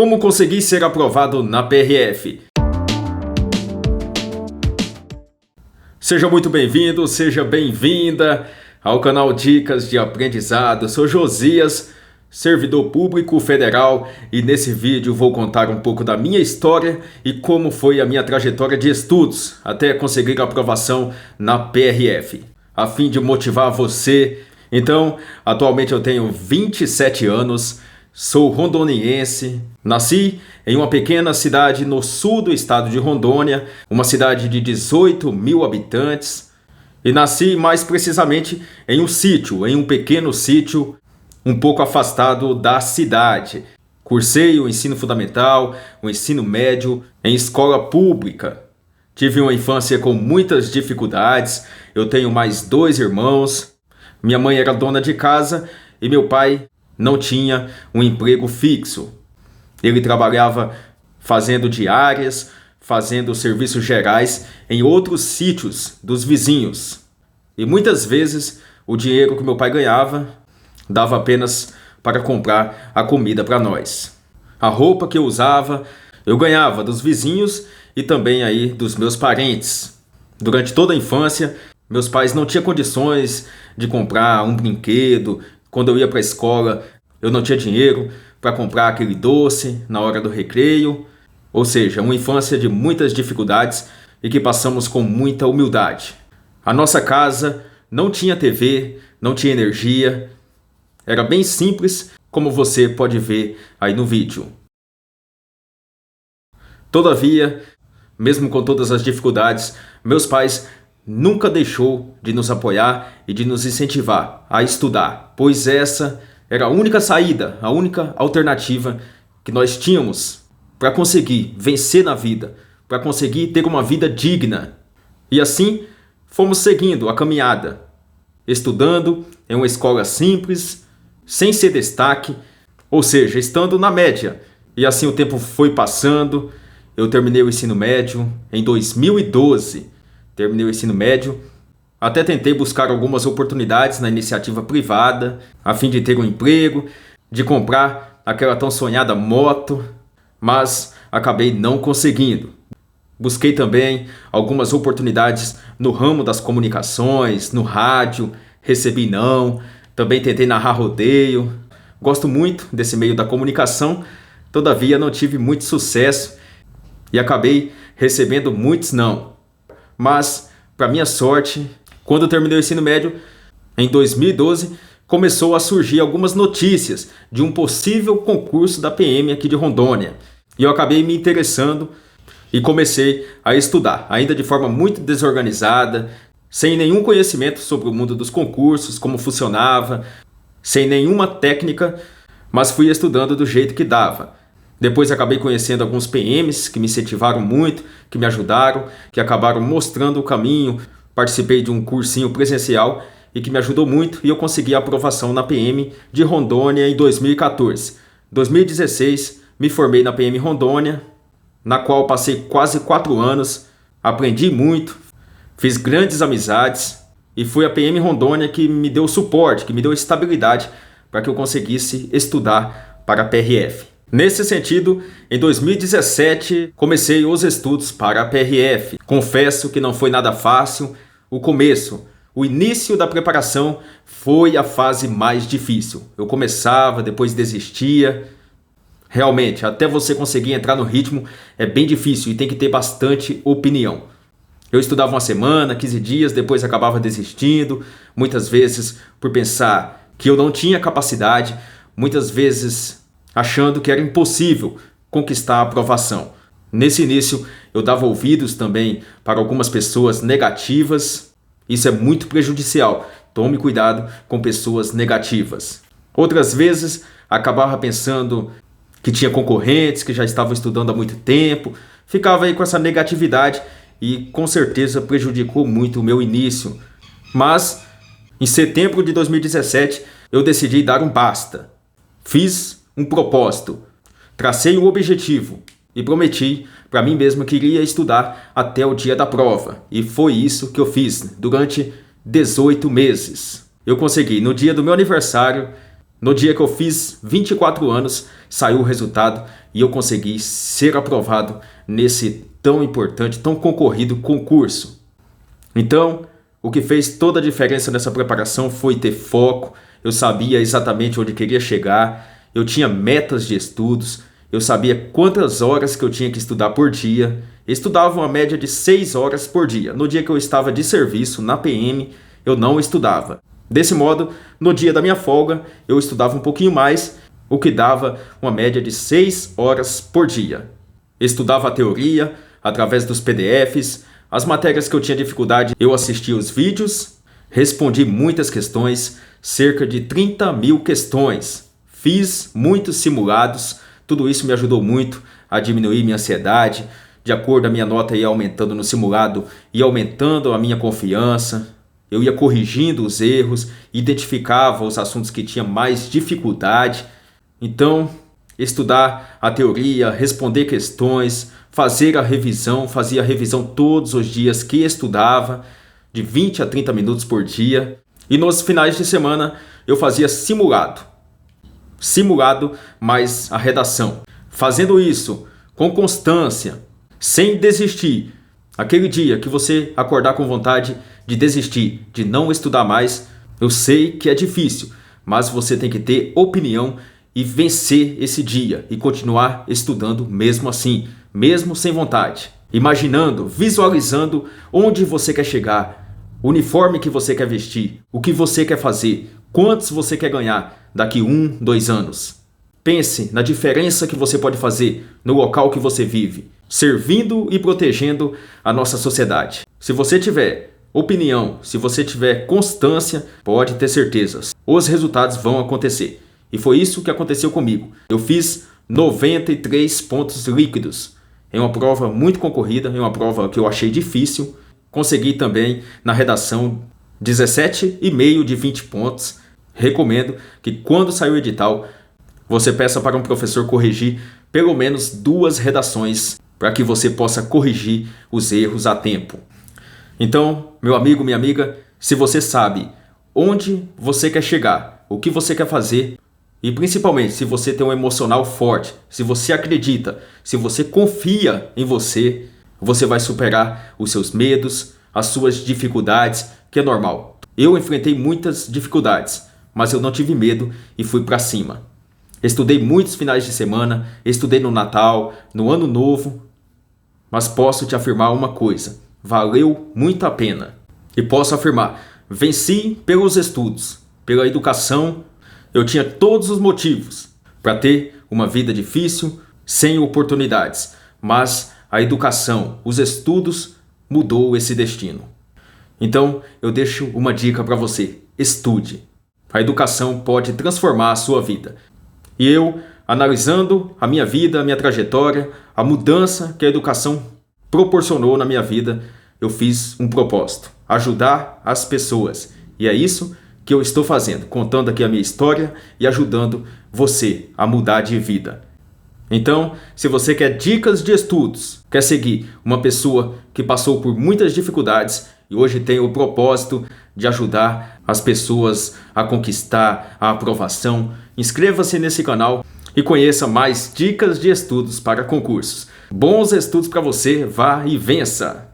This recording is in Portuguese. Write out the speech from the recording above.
Como consegui ser aprovado na PRF? Seja muito bem-vindo, seja bem-vinda ao canal Dicas de Aprendizado. Sou Josias, servidor público federal, e nesse vídeo vou contar um pouco da minha história e como foi a minha trajetória de estudos até conseguir a aprovação na PRF, a fim de motivar você. Então, atualmente eu tenho 27 anos, sou rondoniense, nasci em uma pequena cidade no sul do estado de Rondônia, uma cidade de 18 mil habitantes, e nasci mais precisamente em um sítio, em um pequeno sítio, um pouco afastado da cidade. Cursei o ensino fundamental, o ensino médio em escola pública. Tive uma infância com muitas dificuldades, eu tenho mais 2 irmãos, minha mãe era dona de casa e meu pai não tinha um emprego fixo. Ele trabalhava fazendo diárias, fazendo serviços gerais em outros sítios dos vizinhos. E muitas vezes o dinheiro que meu pai ganhava dava apenas para comprar a comida para nós. A roupa que eu usava, eu ganhava dos vizinhos e também aí dos meus parentes. Durante toda a infância, meus pais não tinham condições de comprar um brinquedo. Quando eu ia para a escola, eu não tinha dinheiro para comprar aquele doce na hora do recreio. Ou seja, uma infância de muitas dificuldades e que passamos com muita humildade. A nossa casa não tinha TV, não tinha energia. Era bem simples, como você pode ver aí no vídeo. Todavia, mesmo com todas as dificuldades, meus pais nunca deixou de nos apoiar e de nos incentivar a estudar, pois essa era a única saída, a única alternativa que nós tínhamos para conseguir vencer na vida, para conseguir ter uma vida digna. E assim, fomos seguindo a caminhada, estudando em uma escola simples, sem ser destaque, ou seja, estando na média. E assim o tempo foi passando, eu terminei o ensino médio em 2012. Terminei o ensino médio, até tentei buscar algumas oportunidades na iniciativa privada, a fim de ter um emprego, de comprar aquela tão sonhada moto, mas acabei não conseguindo. Busquei também algumas oportunidades no ramo das comunicações, no rádio, recebi não. Também tentei narrar rodeio. Gosto muito desse meio da comunicação, todavia não tive muito sucesso e acabei recebendo muitos não. Mas, para minha sorte, quando eu terminei o ensino médio, em 2012, começou a surgir algumas notícias de um possível concurso da PM aqui de Rondônia. E eu acabei me interessando e comecei a estudar, ainda de forma muito desorganizada, sem nenhum conhecimento sobre o mundo dos concursos, como funcionava, sem nenhuma técnica, mas fui estudando do jeito que dava. Depois acabei conhecendo alguns PMs que me incentivaram muito, que me ajudaram, que acabaram mostrando o caminho. Participei de um cursinho presencial e que me ajudou muito e eu consegui a aprovação na PM de Rondônia em 2014. Em 2016, me formei na PM Rondônia, na qual passei quase 4 anos, aprendi muito, fiz grandes amizades e foi a PM Rondônia que me deu suporte, que me deu estabilidade para que eu conseguisse estudar para a PRF. Nesse sentido, em 2017, comecei os estudos para a PRF. Confesso que não foi nada fácil. O começo, o início da preparação foi a fase mais difícil. Eu começava, depois desistia. Realmente, até você conseguir entrar no ritmo é bem difícil e tem que ter bastante opinião. Eu estudava uma semana, 15 dias, depois acabava desistindo, muitas vezes por pensar que eu não tinha capacidade, muitas vezes achando que era impossível conquistar a aprovação. Nesse início, eu dava ouvidos também para algumas pessoas negativas. Isso é muito prejudicial. Tome cuidado com pessoas negativas. Outras vezes, acabava pensando que tinha concorrentes que já estavam estudando há muito tempo. Ficava aí com essa negatividade e com certeza prejudicou muito o meu início. Mas, em setembro de 2017, eu decidi dar um basta. Fiz um propósito, tracei um objetivo e prometi para mim mesmo que iria estudar até o dia da prova. E foi isso que eu fiz durante 18 meses. Eu consegui, no dia do meu aniversário, No dia que eu fiz 24 anos, saiu o resultado e eu consegui ser aprovado nesse tão importante, tão concorrido concurso. Então, o que fez toda a diferença nessa preparação foi ter foco. Eu sabia exatamente onde queria chegar, eu tinha metas de estudos, eu sabia quantas horas que eu tinha que estudar por dia. Eu estudava uma média de 6 horas por dia. No dia que eu estava de serviço, na PM, eu não estudava. Desse modo, no dia da minha folga, eu estudava um pouquinho mais, o que dava uma média de 6 horas por dia. Estudava a teoria, através dos PDFs, as matérias que eu tinha dificuldade, eu assistia os vídeos, respondi muitas questões, cerca de 30 mil questões. Fiz muitos simulados, tudo isso me ajudou muito a diminuir minha ansiedade. De acordo, a minha nota ia aumentando no simulado, ia aumentando a minha confiança. Eu ia corrigindo os erros, identificava os assuntos que tinha mais dificuldade. Então, estudar a teoria, responder questões, fazer a revisão, fazia a revisão todos os dias que estudava, de 20 a 30 minutos por dia. E nos finais de semana eu fazia simulado mais a redação. Fazendo isso com constância, sem desistir. Aquele dia que você acordar com vontade de desistir, de não estudar mais, eu sei que é difícil, mas você tem que ter opinião e vencer esse dia e continuar estudando mesmo assim, mesmo sem vontade. Imaginando, visualizando onde você quer chegar, o uniforme que você quer vestir, o que você quer fazer, quantos você quer ganhar daqui 1, 2 anos. Pense na diferença que você pode fazer no local que você vive, servindo e protegendo a nossa sociedade. Se você tiver opinião, se você tiver constância, pode ter certeza, os resultados vão acontecer. E foi isso que aconteceu comigo. Eu fiz 93 pontos líquidos em uma prova muito concorrida, em uma prova que eu achei difícil. Consegui também na redação 17,5 de 20 pontos. Recomendo que quando sair o edital, você peça para um professor corrigir pelo menos 2 redações para que você possa corrigir os erros a tempo. Então, meu amigo, minha amiga, se você sabe onde você quer chegar, o que você quer fazer, e principalmente se você tem um emocional forte, se você acredita, se você confia em você, você vai superar os seus medos, as suas dificuldades, que é normal. Eu enfrentei muitas dificuldades, mas eu não tive medo e fui para cima. Estudei muitos finais de semana, estudei no Natal, no Ano Novo, mas posso te afirmar uma coisa, valeu muito a pena. E posso afirmar, venci pelos estudos, pela educação. Eu tinha todos os motivos para ter uma vida difícil, sem oportunidades, mas a educação, os estudos mudou esse destino. Então eu deixo uma dica para você, estude. A educação pode transformar a sua vida. E eu, analisando a minha vida, a minha trajetória, a mudança que a educação proporcionou na minha vida, eu fiz um propósito, ajudar as pessoas. E é isso que eu estou fazendo, contando aqui a minha história e ajudando você a mudar de vida. Então, se você quer dicas de estudos, quer seguir uma pessoa que passou por muitas dificuldades e hoje tem o propósito de ajudar as pessoas a conquistar a aprovação, inscreva-se nesse canal e conheça mais dicas de estudos para concursos. Bons estudos para você, vá e vença!